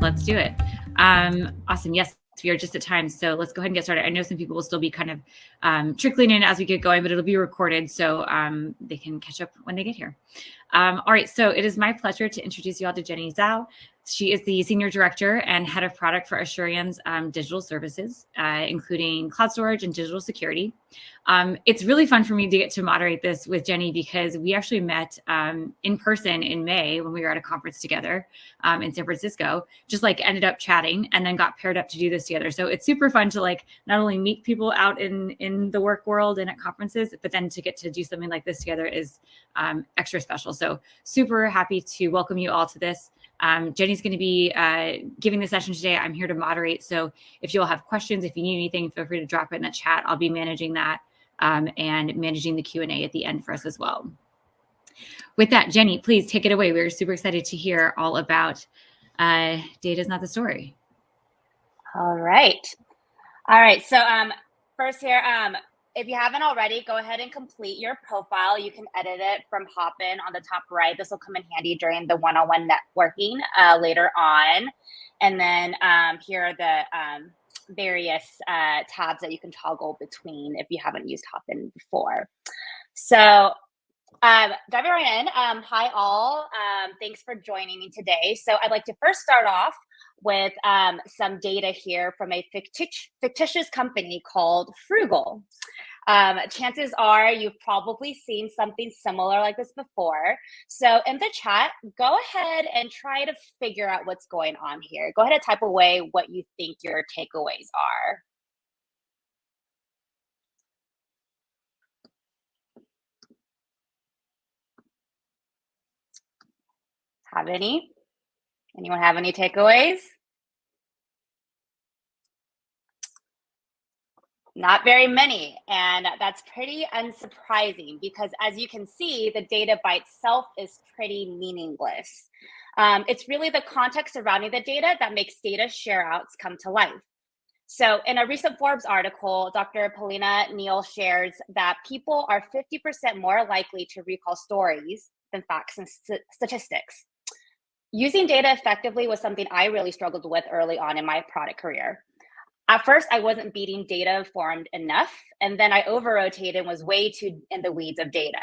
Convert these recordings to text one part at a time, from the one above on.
let's do it. Awesome. Yes, we are just at time, so let's go ahead and get started. I know some people will still be kind of trickling in as we get going, but it'll be recorded, so they can catch up when they get here. All right, so it is my pleasure to introduce you all to Jenny Zhao. She is the Senior Director and Head of Product for Asurion's digital services, including cloud storage and digital security. It's really fun for me to get to moderate this with Jenny because we actually met in person in May when we were at a conference together in San Francisco, just like ended up chatting and then got paired up to do this together. So it's super fun to like not only meet people out in the work world and at conferences, but then to get to do something like this together is extra special. So super happy to welcome you all to this. Jenny's going to be giving the session today. I'm here to moderate. So if you'll have questions, if you need anything, feel free to drop it in the chat. I'll be managing that and managing the Q&A at the end for us as well. With that, Jenny, please take it away. We're super excited to hear all about Data's Not the Story. All right. So first here, if you haven't already, go ahead and complete your profile. You can edit it from Hopin on the top right. This will come in handy during the one-on-one networking later on. And then here are the various tabs that you can toggle between if you haven't used Hopin before. So diving right in, hi all. Thanks for joining me today. So I'd like to first start off with some data here from a fictitious company called Frugal. Chances are you've probably seen something similar like this before. So in the chat, go ahead and try to figure out what's going on here. Go ahead and type away what you think your takeaways are. Have any? Anyone have any takeaways? Not very many, and that's pretty unsurprising because as you can see, the data by itself is pretty meaningless. It's really the context surrounding the data that makes data share-outs come to life. So in a recent Forbes article, Dr. Polina Neal shares that people are 50% more likely to recall stories than facts and statistics. Using data effectively was something I really struggled with early on in my product career. At first, I wasn't being data informed enough, and then I over-rotated and was way too in the weeds of data.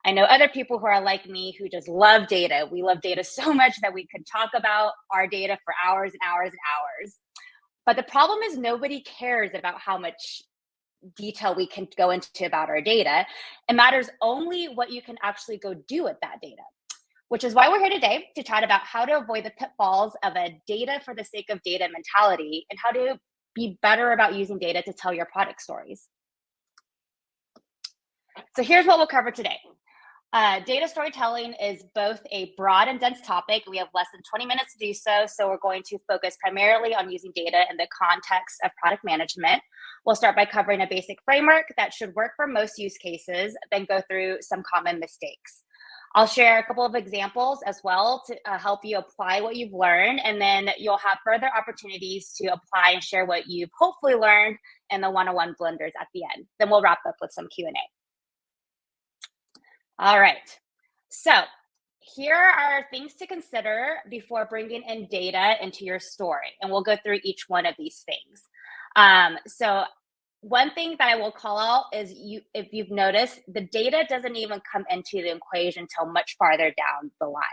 I know other people who are like me who just love data. We love data so much that we could talk about our data for hours and hours and hours. But the problem is nobody cares about how much detail we can go into about our data. It matters only what you can actually go do with that data, which is why we're here today to chat about how to avoid the pitfalls of a data for the sake of data mentality and how to be better about using data to tell your product stories. So here's what we'll cover today. Data storytelling is both a broad and dense topic. We have less than 20 minutes to do so, so we're going to focus primarily on using data in the context of product management. We'll start by covering a basic framework that should work for most use cases, then go through some common mistakes. I'll share a couple of examples as well to help you apply what you've learned, and then you'll have further opportunities to apply and share what you've hopefully learned in the one-on-one blenders at the end. Then we'll wrap up with some Q&A. All right, so here are things to consider before bringing in data into your story, and we'll go through each one of these things. So one thing that I will call out is if you've noticed, the data doesn't even come into the equation until much farther down the line.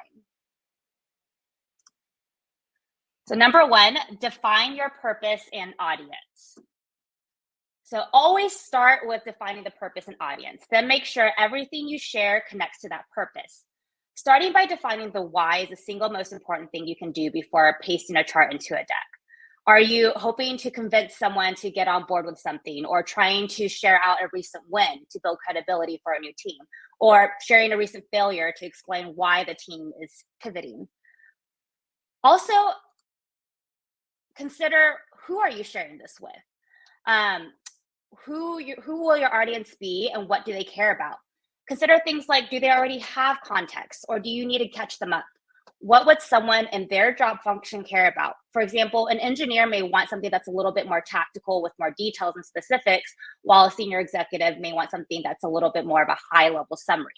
So number one, define your purpose and audience. So always start with defining the purpose and audience, then make sure everything you share connects to that purpose. Starting by defining the why is the single most important thing you can do before pasting a chart into a deck. Are you hoping to convince someone to get on board with something, or trying to share out a recent win to build credibility for a new team, or sharing a recent failure to explain why the team is pivoting? Also, consider who are you sharing this with? Who will your audience be, and what do they care about? Consider things like, do they already have context, or do you need to catch them up? What would someone in their job function care about? For example, an engineer may want something that's a little bit more tactical with more details and specifics, while a senior executive may want something that's a little bit more of a high-level summary.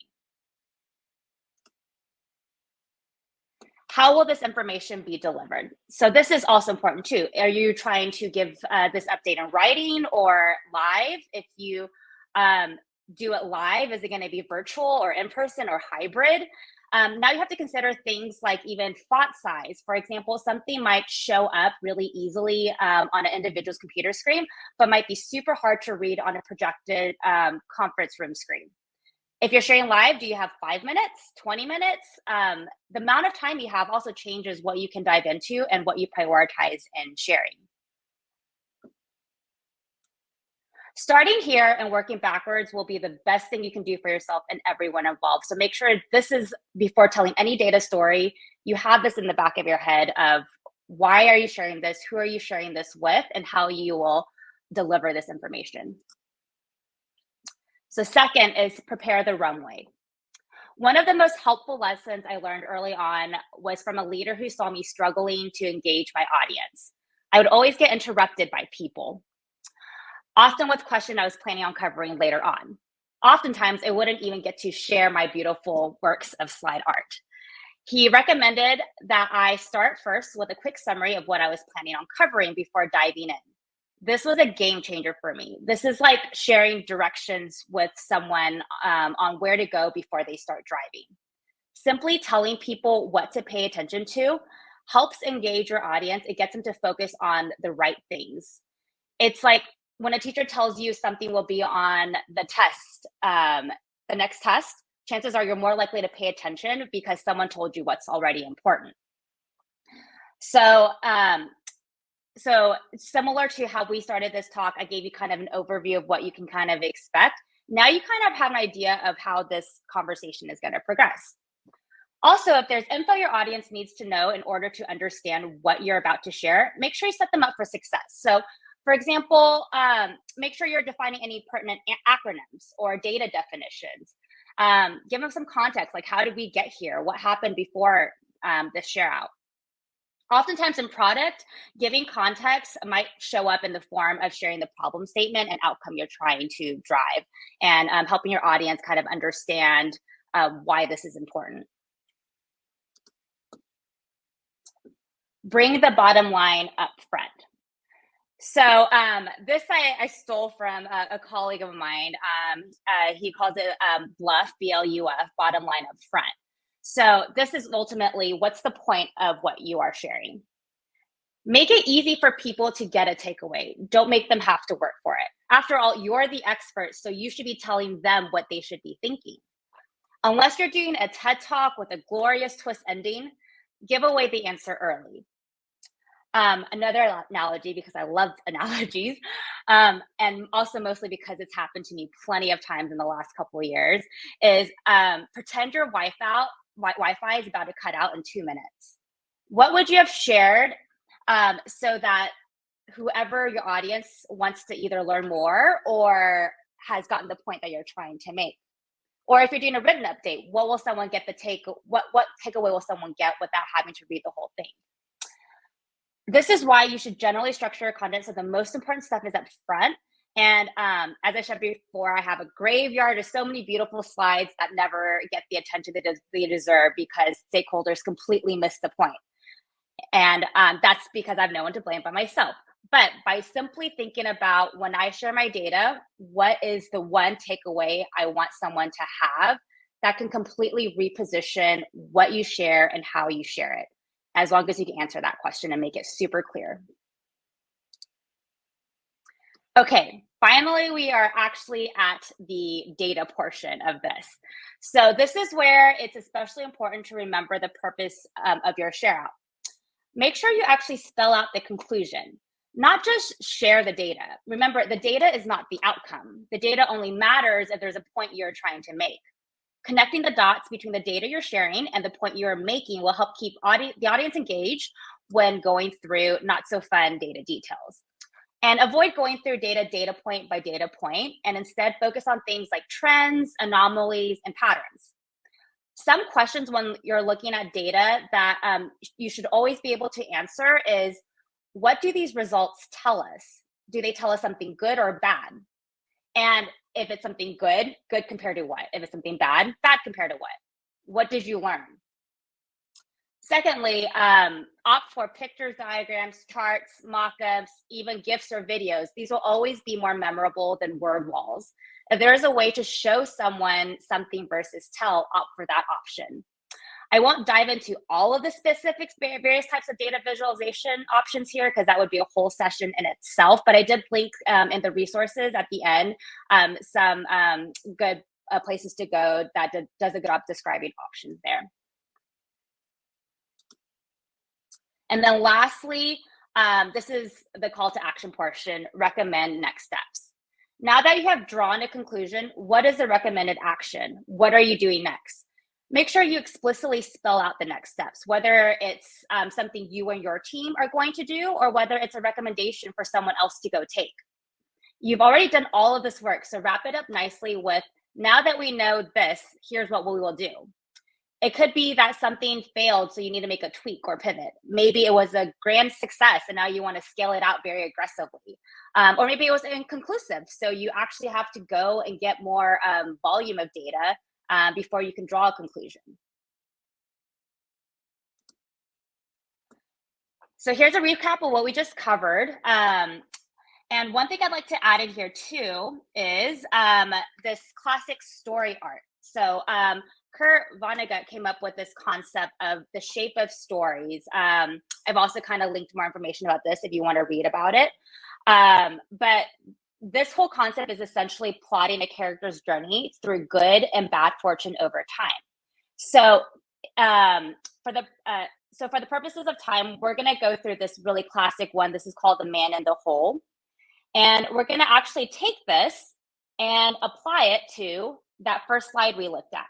How will this information be delivered? So this is also important too. Are you trying to give this update in writing or live? If you do it live, is it going to be virtual or in person or hybrid? Now you have to consider things like even font size. For example, something might show up really easily on an individual's computer screen, but might be super hard to read on a projected conference room screen. If you're sharing live, do you have 5 minutes, 20 minutes? The amount of time you have also changes what you can dive into and what you prioritize in sharing. Starting here and working backwards will be the best thing you can do for yourself and everyone involved. So make sure this is, before telling any data story, you have this in the back of your head of why are you sharing this, who are you sharing this with, and how you will deliver this information. So second is prepare the runway. One of the most helpful lessons I learned early on was from a leader who saw me struggling to engage my audience. I would always get interrupted by people, often with questions I was planning on covering later on. Oftentimes, I wouldn't even get to share my beautiful works of slide art. He recommended that I start first with a quick summary of what I was planning on covering before diving in. This was a game changer for me. This is like sharing directions with someone on where to go before they start driving. Simply telling people what to pay attention to helps engage your audience. It gets them to focus on the right things. It's like when a teacher tells you something will be on the test, the next test, chances are you're more likely to pay attention because someone told you what's already important. So similar to how we started this talk, I gave you kind of an overview of what you can kind of expect. Now you kind of have an idea of how this conversation is going to progress. Also, if there's info your audience needs to know in order to understand what you're about to share, make sure you set them up for success. So for example, make sure you're defining any pertinent acronyms or data definitions. Give them some context, like how did we get here? What happened before this share out? Oftentimes in product, giving context might show up in the form of sharing the problem statement and outcome you're trying to drive, and helping your audience kind of understand why this is important. Bring the bottom line up front. So this I stole from a colleague of mine. He calls it BLUF, B-L-U-F, bottom line up front. So this is ultimately, what's the point of what you are sharing? Make it easy for people to get a takeaway. Don't make them have to work for it. After all, you're the expert, so you should be telling them what they should be thinking. Unless you're doing a TED Talk with a glorious twist ending, give away the answer early. Another analogy, because I love analogies, and also mostly because it's happened to me plenty of times in the last couple of years, is pretend your Wi-Fi is about to cut out in 2 minutes. What would you have shared so that whoever your audience wants to either learn more or has gotten the point that you're trying to make? Or if you're doing a written update, what will someone get what takeaway will someone get without having to read the whole thing? This is why you should generally structure your content so the most important stuff is up front. And as I said before, I have a graveyard of so many beautiful slides that never get the attention that they deserve because stakeholders completely miss the point. And that's because I have no one to blame but myself. But by simply thinking about, when I share my data, what is the one takeaway I want someone to have, that can completely reposition what you share and how you share it, as long as you can answer that question and make it super clear. Okay, finally, we are actually at the data portion of this. So this is where it's especially important to remember the purpose of your share out. Make sure you actually spell out the conclusion, not just share the data. Remember, the data is not the outcome. The data only matters if there's a point you're trying to make. Connecting the dots between the data you're sharing and the point you're making will help keep the audience engaged when going through not so fun data details. And avoid going through data point by data point, and instead focus on things like trends, anomalies, and patterns. Some questions when you're looking at data that you should always be able to answer is, what do these results tell us? Do they tell us something good or bad? And if it's something good, good compared to what? If it's something bad, bad compared to what? What did you learn? Secondly, opt for pictures, diagrams, charts, mock-ups, even GIFs or videos. These will always be more memorable than word walls. If there is a way to show someone something versus tell, opt for that option. I won't dive into all of the specifics, various types of data visualization options here, because that would be a whole session in itself, but I did link in the resources at the end some good places to go that does a good job describing options there. And then lastly, this is the call to action portion, recommend next steps. Now that you have drawn a conclusion, what is the recommended action? What are you doing next? Make sure you explicitly spell out the next steps, whether it's something you and your team are going to do, or whether it's a recommendation for someone else to go take. You've already done all of this work, so wrap it up nicely with, now that we know this, here's what we will do. It could be that something failed, so you need to make a tweak or pivot. Maybe it was a grand success, and now you want to scale it out very aggressively. Or maybe it was inconclusive, so you actually have to go and get more volume of data before you can draw a conclusion. So here's a recap of what we just covered. And one thing I'd like to add in here too is this classic story art. So Kurt Vonnegut came up with this concept of the shape of stories. I've also kind of linked more information about this if you want to read about it. But this whole concept is essentially plotting a character's journey through good and bad fortune over time. So for the purposes of time, we're going to go through this really classic one. This is called the man in the hole. And we're going to actually take this and apply it to that first slide we looked at.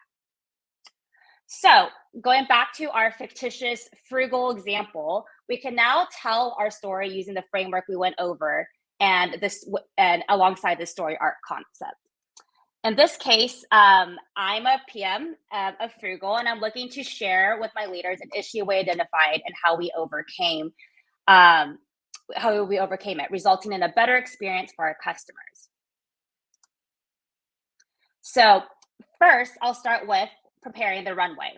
So going back to our fictitious frugal example, we can now tell our story using the framework we went over and alongside the story arc concept. In this case, I'm a PM of Frugal, and I'm looking to share with my leaders an issue we identified and how we overcame it, resulting in a better experience for our customers. So first, I'll start with preparing the runway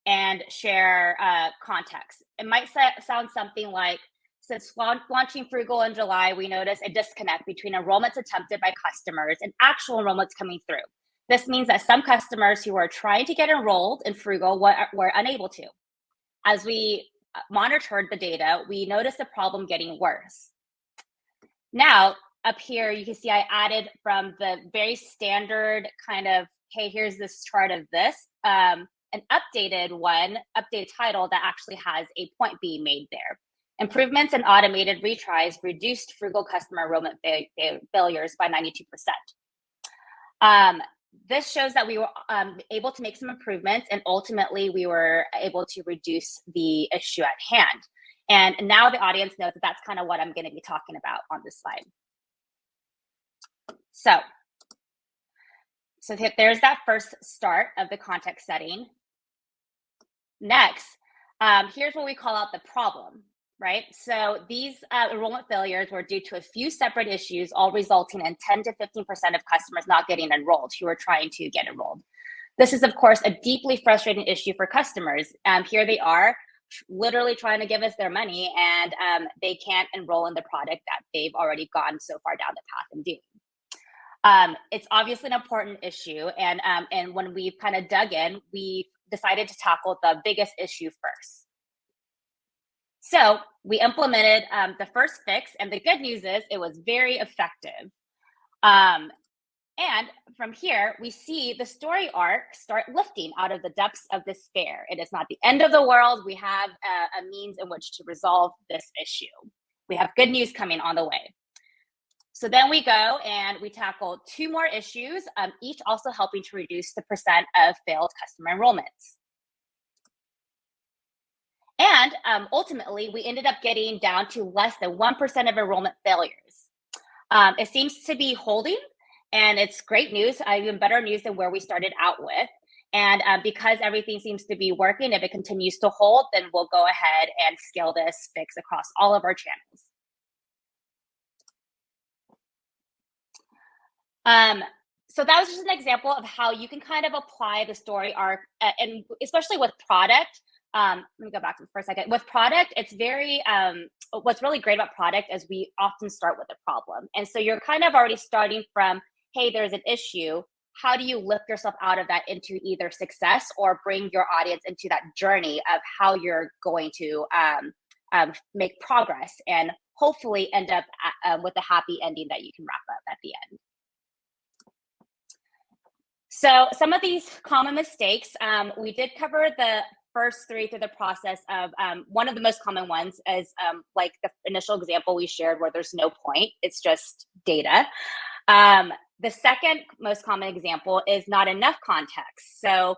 and share context. It might sound something like, since launching Frugal in July, we noticed a disconnect between enrollments attempted by customers and actual enrollments coming through. This means that some customers who are trying to get enrolled in Frugal were unable to. As we monitored the data, we noticed the problem getting worse. Now, up here, you can see I added from the very standard kind of, hey, here's this chart of this, an updated title that actually has a point being made there. Improvements in automated retries reduced Frugal customer enrollment failures by 92%. This shows that we were able to make some improvements, and ultimately we were able to reduce the issue at hand. And now the audience knows that that's kind of what I'm going to be talking about on this slide. So there's that first start of the context setting. Next, here's what we call out the problem, right? So these enrollment failures were due to a few separate issues, all resulting in 10 to 15% of customers not getting enrolled who are trying to get enrolled. This is, of course, a deeply frustrating issue for customers. Here they are, literally trying to give us their money, and they can't enroll in the product that they've already gone so far down the path and doing. It's obviously an important issue, and when we've kind of dug in, we decided to tackle the biggest issue first. So we implemented the first fix, and the good news is it was very effective. And from here, we see the story arc start lifting out of the depths of despair. It is not the end of the world. We have a means in which to resolve this issue. We have good news coming on the way. So then we go and we tackle two more issues, each also helping to reduce the percent of failed customer enrollments. And ultimately, we ended up getting down to less than 1% of enrollment failures. It seems to be holding, and it's great news, even better news than where we started out with. And because everything seems to be working, if it continues to hold, then we'll go ahead and scale this fix across all of our channels. So that was just an example of how you can kind of apply the story arc, and especially with product, let me go back for a second. With product, it's very, what's really great about product is we often start with a problem. And so you're kind of already starting from, hey, there's an issue. How do you lift yourself out of that into either success or bring your audience into that journey of how you're going to make progress and hopefully end up with a happy ending that you can wrap up at the end. So some of these common mistakes, we did cover the first three through the process of one of the most common ones is like the initial example we shared where there's no point, it's just data. The second most common example is not enough context. So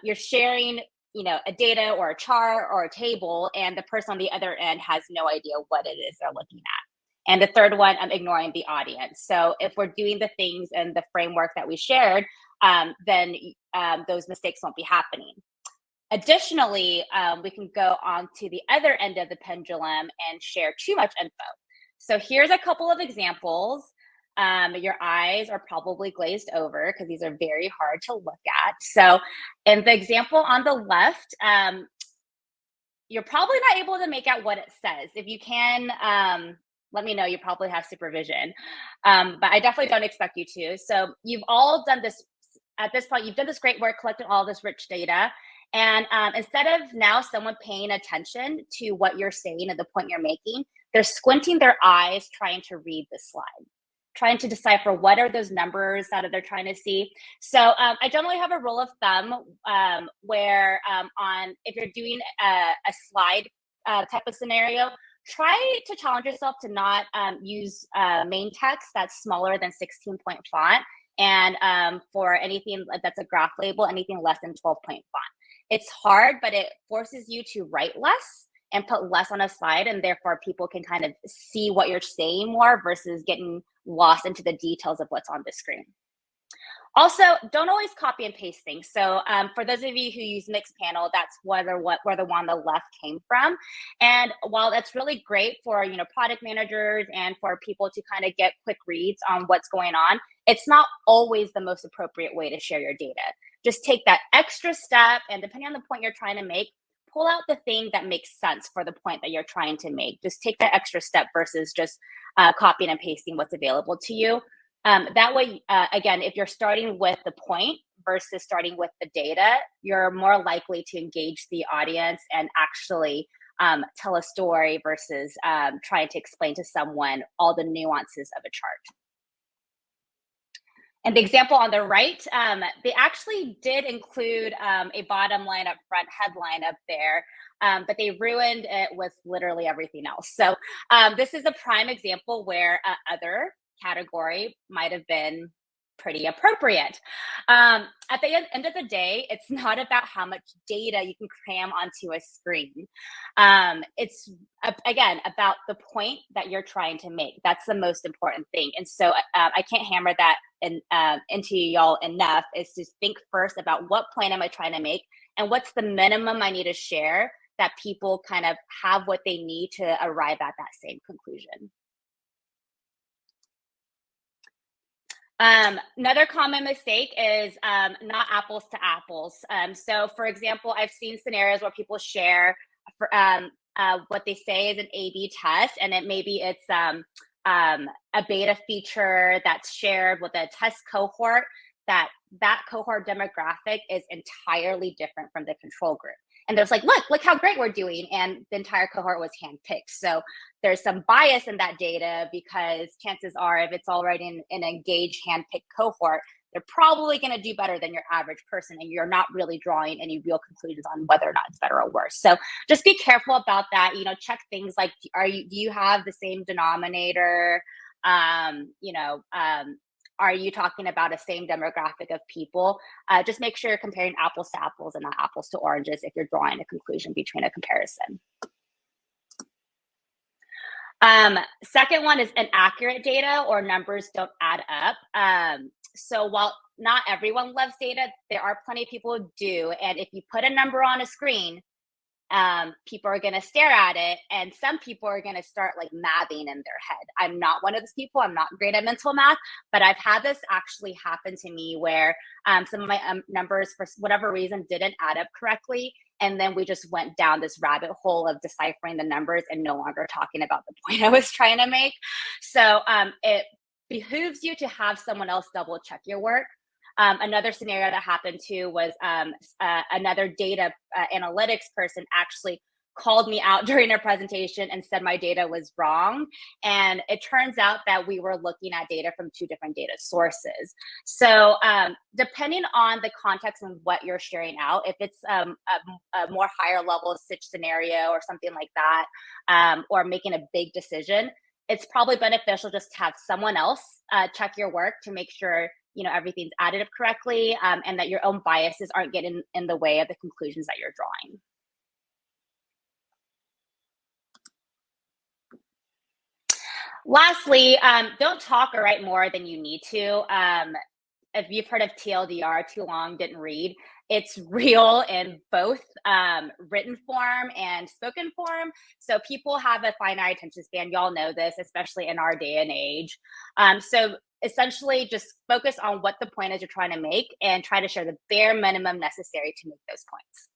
you're sharing, a data or a chart or a table, and the person on the other end has no idea what it is they're looking at. And the third one, I'm ignoring the audience. So if we're doing the things in the framework that we shared, then those mistakes won't be happening. Additionally, we can go on to the other end of the pendulum and share too much info. So here's a couple of examples. Your eyes are probably glazed over because these are very hard to look at. So in the example on the left, you're probably not able to make out what it says. If you can, let me know. You probably have supervision, but I definitely don't expect you to. So you've all done this at this point. You've done this great work collecting all this rich data. And instead of now someone paying attention to what you're saying and the point you're making, they're squinting their eyes trying to read the slide, trying to decipher what are those numbers that they're trying to see. So I generally have a rule of thumb where if you're doing a slide type of scenario, try to challenge yourself to not use main text that's smaller than 16-point font. And for anything that's a graph label, anything less than 12-point font. It's hard, but it forces you to write less and put less on a slide, and therefore people can kind of see what you're saying more versus getting lost into the details of what's on the screen. Also, don't always copy and paste things. So for those of you who use Mixpanel, that's where the one on the left came from. And while that's really great for product managers and for people to kind of get quick reads on what's going on, it's not always the most appropriate way to share your data. Just take that extra step, and depending on the point you're trying to make, pull out the thing that makes sense for the point that you're trying to make. Just take that extra step versus just copying and pasting what's available to you. That way, again, if you're starting with the point versus starting with the data, you're more likely to engage the audience and actually tell a story versus trying to explain to someone all the nuances of a chart. And the example on the right, they actually did include a bottom line up front headline up there, but they ruined it with literally everything else. So this is a prime example where other category might have been pretty appropriate. At the end of the day, it's not about how much data you can cram onto a screen. It's, again, about the point that you're trying to make. That's the most important thing. And so I can't hammer that into y'all enough, is to think first about what point am I trying to make and what's the minimum I need to share that people kind of have what they need to arrive at that same conclusion. Another common mistake is not apples to apples. So for example, I've seen scenarios where people share what they say is an A/B test, and maybe it's a beta feature that's shared with a test cohort, that cohort demographic is entirely different from the control group. And there's like, look how great we're doing. And the entire cohort was handpicked. So there's some bias in that data, because chances are if it's already an engaged handpicked cohort, they're probably going to do better than your average person. And you're not really drawing any real conclusions on whether or not it's better or worse. So just be careful about that. Check things like, do you have the same denominator? Are you talking about a same demographic of people? Just make sure you're comparing apples to apples and not apples to oranges if you're drawing a conclusion between a comparison. Second one is inaccurate data or numbers don't add up. So while not everyone loves data, there are plenty of people who do. And if you put a number on a screen, people are going to stare at it, and some people are going to start like mathing in their head. I'm not one of those people. I'm not great at mental math, but I've had this actually happen to me where some of my numbers, for whatever reason, didn't add up correctly. And then we just went down this rabbit hole of deciphering the numbers and no longer talking about the point I was trying to make. So it behooves you to have someone else double check your work. Another scenario that happened too was another data analytics person actually called me out during a presentation and said my data was wrong. And it turns out that we were looking at data from two different data sources. So depending on the context and what you're sharing out, if it's a more higher level stitch scenario or something like that, or making a big decision, it's probably beneficial just to have someone else check your work to make sure everything's additive correctly, and that your own biases aren't getting in the way of the conclusions that you're drawing. Lastly, don't talk or write more than you need to. If you've heard of TLDR, too long, didn't read, it's real in both written form and spoken form. So people have a finite attention span. Y'all know this, especially in our day and age. So essentially just focus on what the point is you're trying to make and try to share the bare minimum necessary to make those points.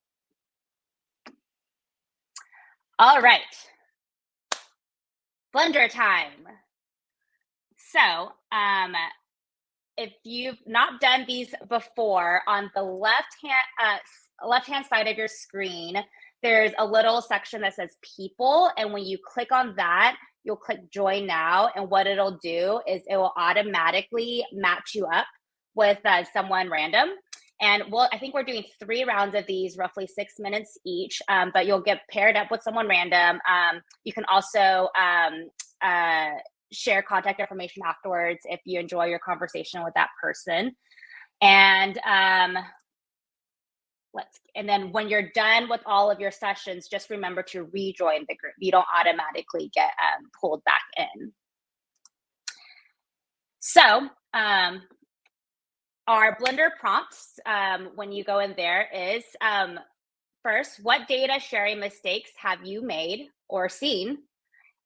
All right. Blender time. So if you've not done these before, on the left-hand side of your screen, there's a little section that says people. And when you click on that, you'll click join now. And what it'll do is it will automatically match you up with someone random. And I think we're doing 3 rounds of these, roughly 6 minutes each, but you'll get paired up with someone random. You can also share contact information afterwards if you enjoy your conversation with that person. And then when you're done with all of your sessions, just remember to rejoin the group. You don't automatically get pulled back in. So our Blender prompts, when you go in there, is first, what data sharing mistakes have you made or seen?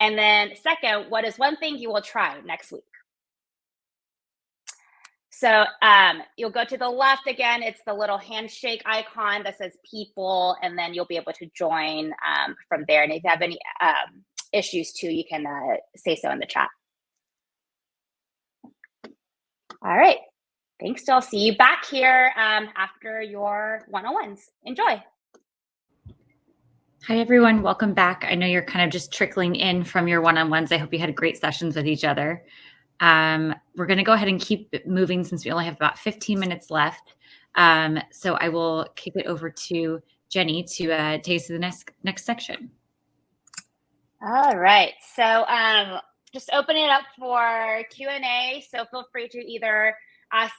And then second, what is one thing you will try next week? So you'll go to the left again. It's the little handshake icon that says people, and then you'll be able to join from there. And if you have any issues too, you can say so in the chat. All right. Thanks, I'll see you back here after your one-on-ones. Enjoy. Hi, everyone. Welcome back. I know you're kind of just trickling in from your one-on-ones. I hope you had great sessions with each other. We're going to go ahead and keep moving since we only have about 15 minutes left. So I will kick it over to Jenny to take us to the next section. All right. So just open it up for Q&A. So feel free to either ask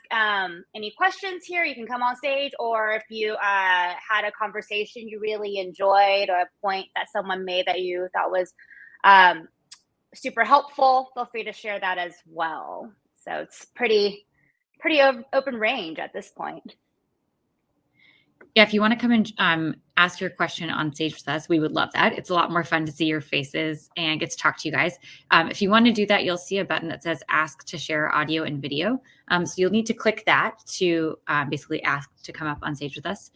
any questions here. You can come on stage, or if you had a conversation you really enjoyed or a point that someone made that you thought was super helpful, feel free to share that as well. So it's pretty open range at this point. Yeah, if you want to come and ask your question on stage with us, we would love that. It's a lot more fun to see your faces and get to talk to you guys. If you want to do that, you'll see a button that says ask to share audio and video. So you'll need to click that to basically ask to come up on stage with us.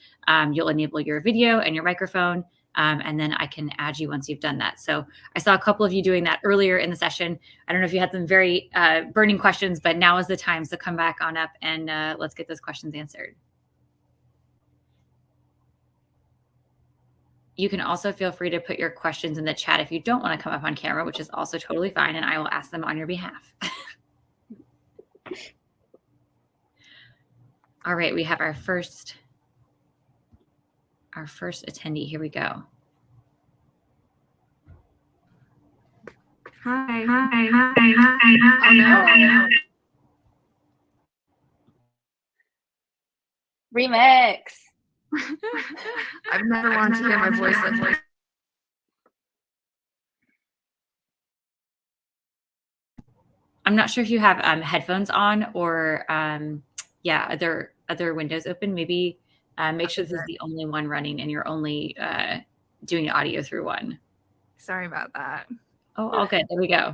You'll enable your video and your microphone, and then I can add you once you've done that. So I saw a couple of you doing that earlier in the session. I don't know if you had some very burning questions, but now is the time. So come back on up and let's get those questions answered. You can also feel free to put your questions in the chat if you don't want to come up on camera, which is also totally fine, and I will ask them on your behalf. All right, we have our first attendee. Here we go. Hi. Oh no. Remix. I've never wanted to hear my voice like this. I'm not sure if you have headphones on or other windows open. Maybe make sure this is the only one running and you're only doing audio through one. Sorry about that. Oh, all good. There we go.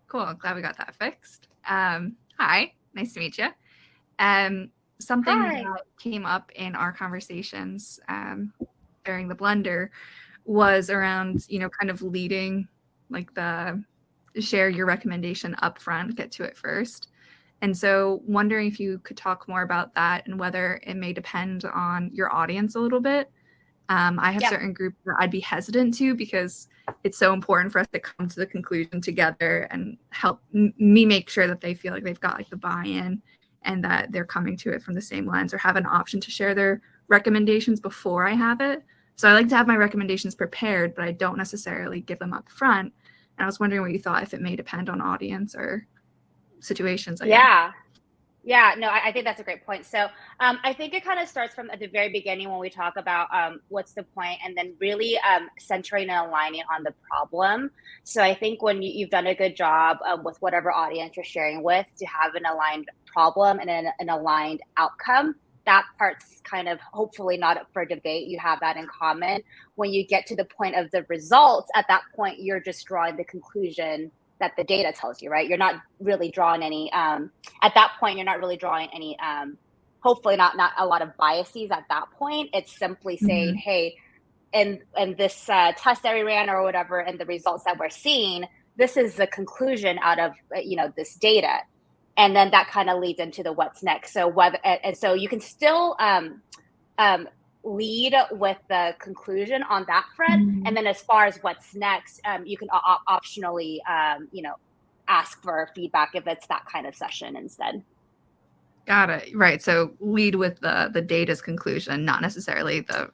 Cool. I'm glad we got that fixed. Hi. Nice to meet you. Something that came up in our conversations sharing the blender was around, kind of leading, like the share your recommendation up front, get to it first. And so wondering if you could talk more about that and whether it may depend on your audience a little bit. I have certain groups that I'd be hesitant to because it's so important for us to come to the conclusion together and help me make sure that they feel like they've got like the buy-in and that they're coming to it from the same lens or have an option to share their recommendations before I have it. So I like to have my recommendations prepared, but I don't necessarily give them up front. And I was wondering what you thought, if it may depend on audience or situations. Yeah, no, I think that's a great point. So I think it kind of starts from at the very beginning when we talk about what's the point, and then really centering and aligning on the problem. So I think when you've done a good job with whatever audience you're sharing with to have an aligned problem and an aligned outcome, that part's kind of hopefully not up for debate. You have that in common. When you get to the point of the results, at that point, you're just drawing the conclusion that the data tells you, right? You're not really drawing any, at that point, you're not really drawing any, hopefully not a lot of biases at that point. It's simply saying, hey, in this test that we ran or whatever, and the results that we're seeing, this is the conclusion out of, this data. And then that kind of leads into the what's next. So so you can still lead with the conclusion on that front, and then as far as what's next, you can optionally ask for feedback if it's that kind of session instead. Got it. Right. So lead with the data's conclusion, not necessarily the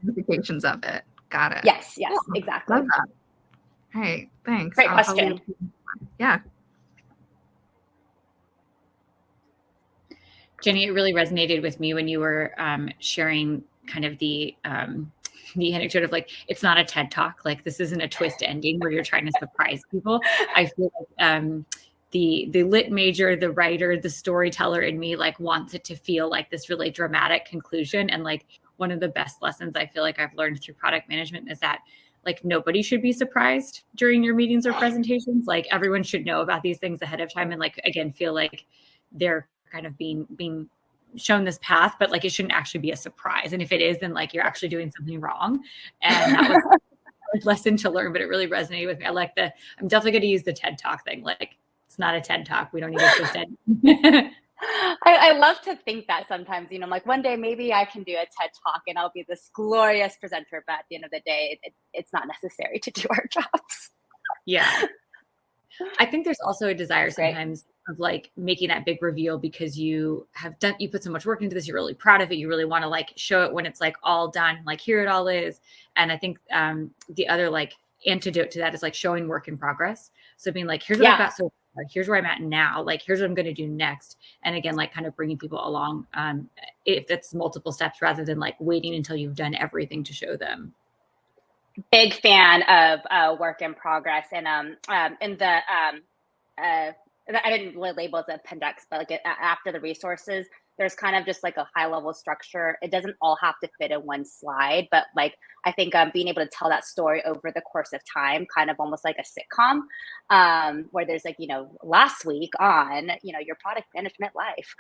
ramifications of it. Got it. Yes, exactly. Love that. All right, thanks. Great question. Yeah. Jenny, it really resonated with me when you were sharing kind of the anecdote of like, it's not a TED Talk. Like, this isn't a twist ending where you're trying to surprise people. I feel like the lit major, the writer, the storyteller in me like wants it to feel like this really dramatic conclusion. And like one of the best lessons I feel like I've learned through product management is that like nobody should be surprised during your meetings or presentations. Like everyone should know about these things ahead of time and like, again, feel like they're kind of being shown this path, but like it shouldn't actually be a surprise. And if it is, then like you're actually doing something wrong. And that was a lesson to learn, but it really resonated with me. I'm definitely going to use the TED Talk thing. Like it's not a TED Talk. We don't need to twist it. I love to think that sometimes, I'm like one day maybe I can do a TED Talk and I'll be this glorious presenter, but at the end of the day, it's not necessary to do our jobs. Yeah. I think there's also a desire sometimes of like making that big reveal because you put so much work into this. You're really proud of it. You really want to like show it when it's like all done, like here it all is. And I think the other like antidote to that is like showing work in progress. So being like, here's what I've got so far, here's where I'm at now, like here's what I'm going to do next. And again, like kind of bringing people along if it's multiple steps rather than like waiting until you've done everything to show them. Big fan of work in progress, and in the I didn't really label it as appendix, but like after the resources, there's kind of just like a high level structure. It doesn't all have to fit in one slide, but like I think being able to tell that story over the course of time, kind of almost like a sitcom, where there's like, last week on, your product management life,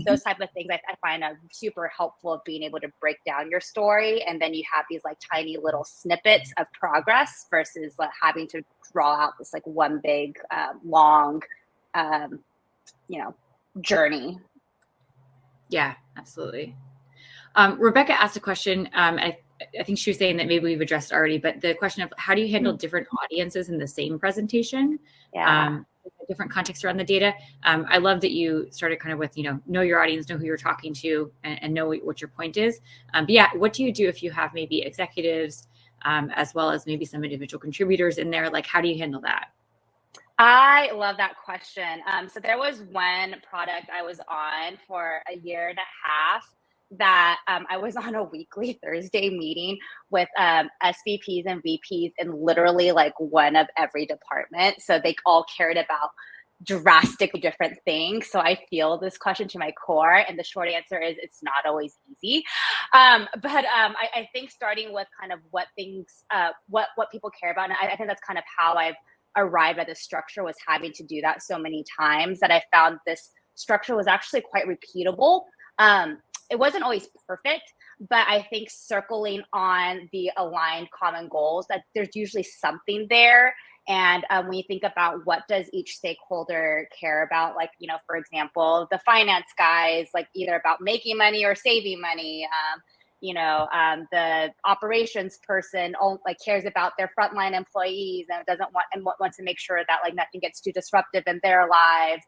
those type of things I find super helpful of being able to break down your story. And then you have these like tiny little snippets of progress versus like having to draw out this like one big, long, journey. Yeah, absolutely. Rebecca asked a question. I think she was saying that maybe we've addressed already, but the question of how do you handle different audiences in the same presentation? Different context around the data. I love that you started kind of with, know your audience, know who you're talking to, and know what your point is. But yeah, what do you do if you have maybe executives as well as maybe some individual contributors in there? Like, how do you handle that? I love that question. So there was one product I was on for a year and a half that I was on a weekly Thursday meeting with SVPs and VPs in literally like one of every department. So they all cared about drastically different things. So I feel this question to my core, and the short answer is it's not always easy. But I think starting with kind of what things, what people care about, and I think that's kind of how I've arrived at this structure, was having to do that so many times that I found this structure was actually quite repeatable. It wasn't always perfect, But I think circling on the aligned common goals, that there's usually something there. And when you think about what does each stakeholder care about, like, for example, the finance guys, like either about making money or saving money. The operations person cares about their frontline employees and wants to make sure that like nothing gets too disruptive in their lives.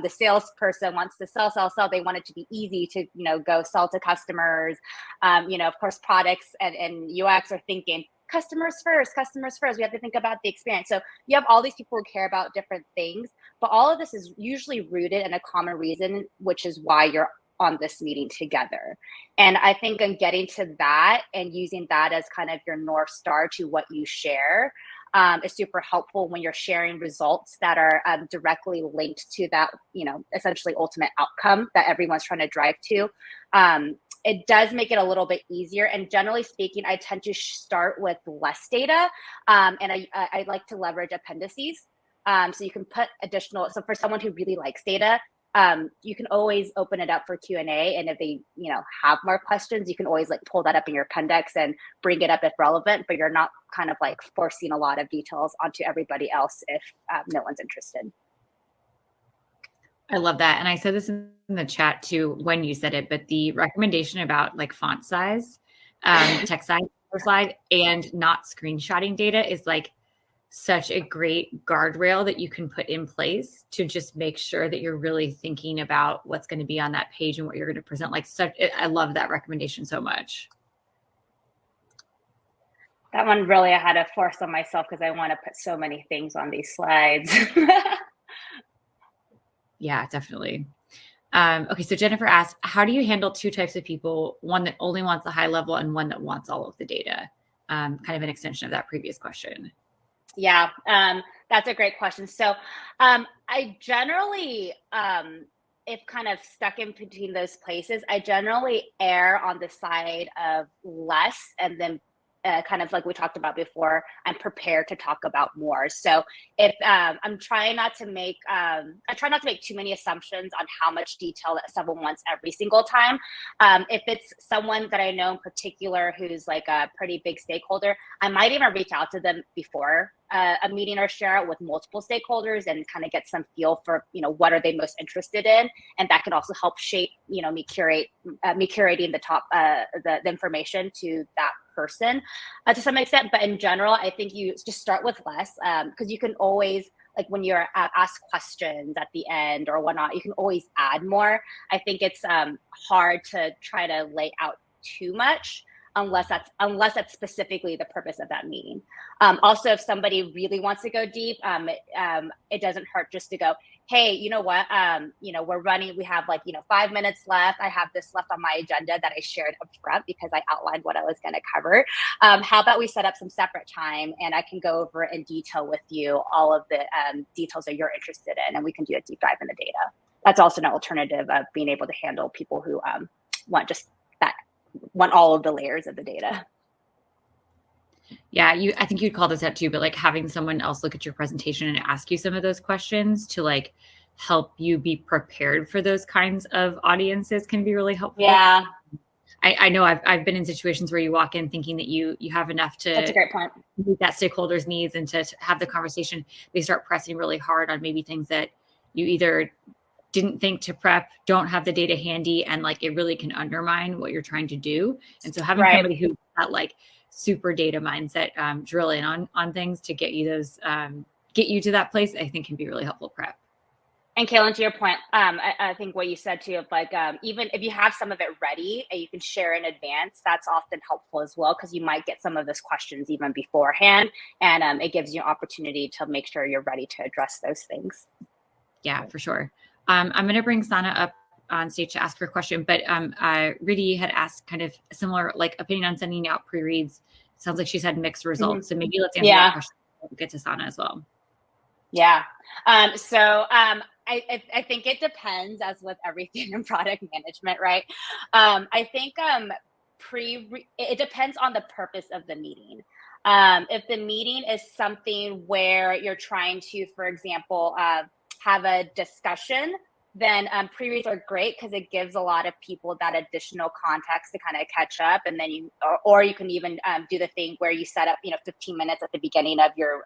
The salesperson wants to sell. They want it to be easy to, go sell to customers. Of course, products and UX are thinking customers first. We have to think about the experience. So you have all these people who care about different things, but all of this is usually rooted in a common reason, which is why you're on this meeting together. And I think in getting to that and using that as kind of your North Star to what you share is super helpful when you're sharing results that are directly linked to that, essentially ultimate outcome that everyone's trying to drive to. It does make it a little bit easier. And generally speaking, I tend to start with less data. And I like to leverage appendices. So you can put so for someone who really likes data, you can always open it up for Q&A. And if they, have more questions, you can always like pull that up in your appendix and bring it up if relevant, but you're not kind of like forcing a lot of details onto everybody else if no one's interested. I love that. And I said this in the chat too, when you said it, but the recommendation about like font size, text size, slide, and not screenshotting data is like such a great guardrail that you can put in place to just make sure that you're really thinking about what's going to be on that page and what you're going to present. I love that recommendation so much. That one really I had to force on myself because I want to put so many things on these slides. Yeah, definitely. Okay, so Jennifer asked, how do you handle two types of people, one that only wants the high level and one that wants all of the data? Kind of an extension of that previous question. Yeah, that's a great question. So I generally, if kind of stuck in between those places, I generally err on the side of less, and then kind of like we talked about before, I'm prepared to talk about more. So if I'm trying not to make, I try not to make too many assumptions on how much detail that someone wants every single time. If it's someone that I know in particular who's like a pretty big stakeholder, I might even reach out to them before a meeting or share it with multiple stakeholders and kind of get some feel for, what are they most interested in. And that can also help shape, me curating the top, the information to that person to some extent. But in general, I think you just start with less because you can always, like when you're asked questions at the end or whatnot, you can always add more. I think it's hard to try to lay out too much unless that's specifically the purpose of that meeting. Also, if somebody really wants to go deep, it doesn't hurt just to go, hey, you know what, we're running, we have 5 minutes left. I have this left on my agenda that I shared up front because I outlined what I was going to cover. How about we set up some separate time and I can go over in detail with you all of the details that you're interested in, and we can do a deep dive in the data. That's also an alternative of being able to handle people who want all of the layers of the data. Yeah, I think you'd call this out too, but like having someone else look at your presentation and ask you some of those questions to like help you be prepared for those kinds of audiences can be really helpful. Yeah. I know I've been in situations where you walk in thinking that you have enough to That's a great point. meet that stakeholder's needs and to have the conversation. They start pressing really hard on maybe things that you either didn't think to prep, don't have the data handy, and like it really can undermine what you're trying to do. And so having somebody who's got like super data mindset, drill in on things to get you to that place, I think can be really helpful prep. And Kaelin, to your point, I think what you said too, of like, even if you have some of it ready and you can share in advance, that's often helpful as well, because you might get some of those questions even beforehand, and it gives you an opportunity to make sure you're ready to address those things. Yeah, for sure. I'm going to bring Sana up on stage to ask her question, but Riddy had asked kind of similar like opinion on sending out pre-reads. Sounds like she's had mixed results. So maybe let's answer that question. We'll get to Sana as well. Yeah. So I think it depends, as with everything in product management, right? I think it depends on the purpose of the meeting. If the meeting is something where you're trying to, for example, have a discussion then pre-reads are great because it gives a lot of people that additional context to kind of catch up. And then or you can even do the thing where you set up, 15 minutes at the beginning of your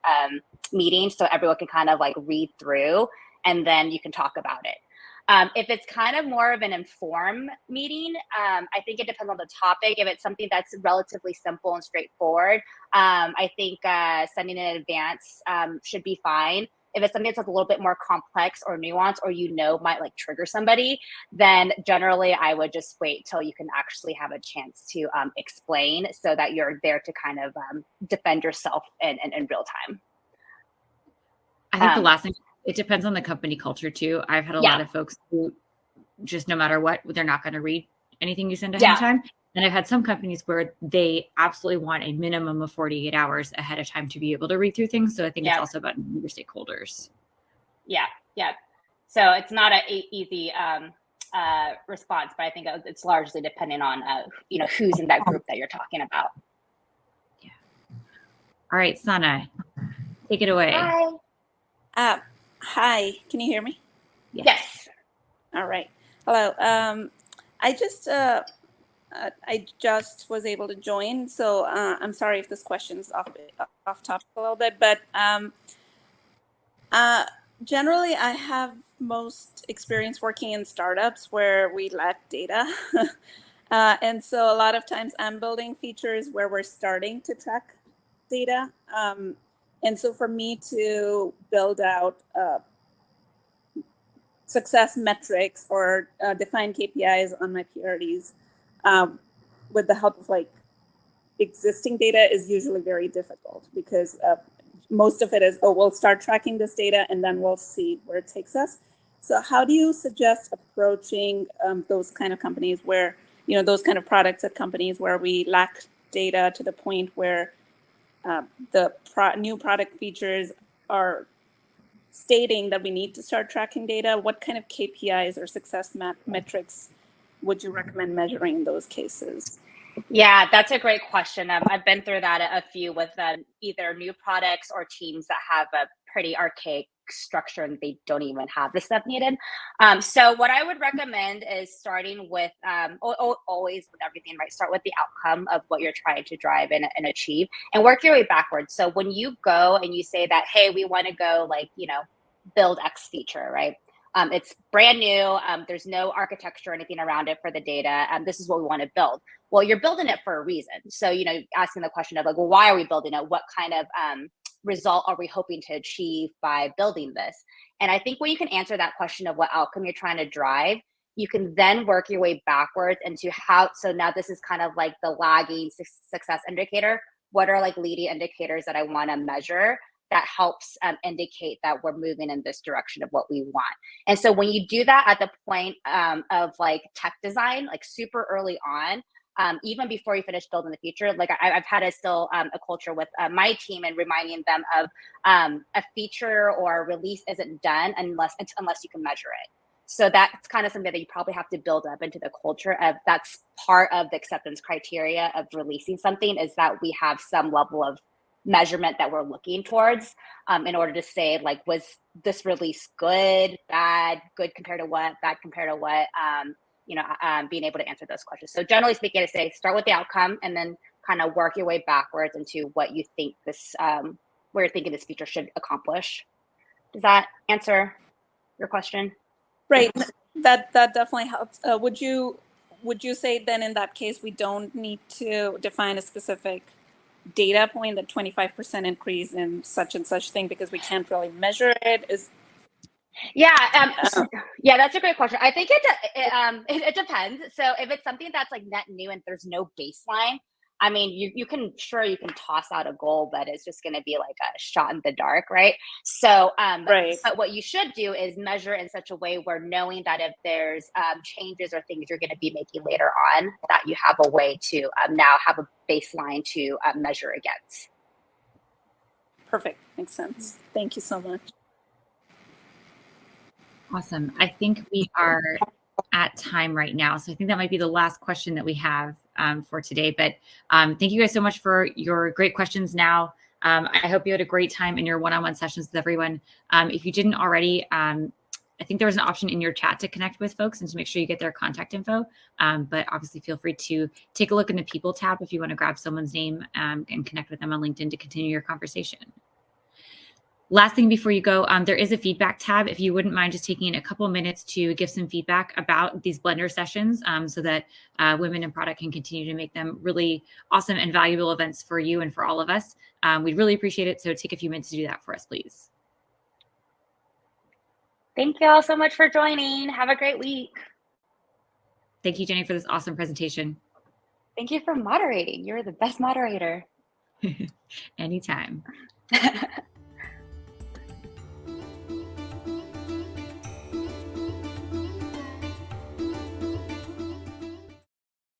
meeting so everyone can kind of like read through, and then you can talk about it. If it's kind of more of an informed meeting, I think it depends on the topic. If it's something that's relatively simple and straightforward, I think sending in advance should be fine. If it's something that's a little bit more complex or nuanced, or might like trigger somebody, then generally I would just wait till you can actually have a chance to explain, so that you're there to kind of defend yourself in real time. I think the last thing, it depends on the company culture too. I've had a lot of folks who just, no matter what, they're not going to read anything you send ahead of time. And I've had some companies where they absolutely want a minimum of 48 hours ahead of time to be able to read through things. So I think it's also about your stakeholders. Yeah. So it's not an easy response, but I think it's largely depending on, who's in that group that you're talking about. Yeah. All right, Sana, take it away. Hi, can you hear me? Yes. All right. Hello. I just was able to join, so I'm sorry if this question's off topic a little bit, but generally I have most experience working in startups where we lack data. And so a lot of times I'm building features where we're starting to track data. And so for me to build out success metrics or define KPIs on my PRDs with the help of like existing data is usually very difficult, because most of it is, we'll start tracking this data and then we'll see where it takes us. So how do you suggest approaching those kind of companies where, those kind of products at companies where we lack data to the point where the new product features are stating that we need to start tracking data? What kind of KPIs or success metrics would you recommend measuring in those cases? Yeah, that's a great question. I've been through that a few with either new products or teams that have a pretty archaic structure and they don't even have the stuff needed. So what I would recommend is starting with, always with everything, right? Start with the outcome of what you're trying to drive and achieve, and work your way backwards. So when you go and you say that, hey, we want to go build X feature, right? It's brand new. There's no architecture or anything around it for the data. This is what we want to build. Well, you're building it for a reason. So, asking the question of well, why are we building it? What kind of result are we hoping to achieve by building this? And I think when you can answer that question of what outcome you're trying to drive, you can then work your way backwards into how. So now this is kind of like the lagging success indicator. What are leading indicators that I want to measure that helps indicate that we're moving in this direction of what we want? And so when you do that at the point of tech design, super early on, even before you finish building the feature, I've had a culture with my team and reminding them of a feature or a release isn't done unless you can measure it. So that's kind of something that you probably have to build up into the culture of. That's part of the acceptance criteria of releasing something, is that we have some level of measurement that we're looking towards in order to say was this release good, bad, good compared to what, bad compared to what, being able to answer those questions. So generally speaking, I say start with the outcome and then kind of work your way backwards into what you think where you're thinking this feature should accomplish. Does that answer your question? Right, that definitely helps. Would you say then in that case we don't need to define a specific data point, that 25% increase in such and such thing, because we can't really measure it? Yeah, that's a great question. I think it depends. So if it's something that's net new and there's no baseline, I mean, you can toss out a goal, but it's just going to be a shot in the dark, right? So, right. But what you should do is measure in such a way where, knowing that if there's changes or things you're going to be making later on, that you have a way to now have a baseline to measure against. Perfect. Makes sense. Thank you so much. Awesome. I think we are at time right now. So I think that might be the last question that we have for today. But thank you guys so much for your great questions now. I hope you had a great time in your one-on-one sessions with everyone. If you didn't already, I think there was an option in your chat to connect with folks and to make sure you get their contact info. But obviously feel free to take a look in the people tab if you want to grab someone's name and connect with them on LinkedIn to continue your conversation. Last thing before you go, there is a feedback tab. If you wouldn't mind just taking a couple of minutes to give some feedback about these Blender sessions so that Women in Product can continue to make them really awesome and valuable events for you and for all of us. We'd really appreciate it. So take a few minutes to do that for us, please. Thank you all so much for joining. Have a great week. Thank you, Jenny, for this awesome presentation. Thank you for moderating. You're the best moderator. Anytime.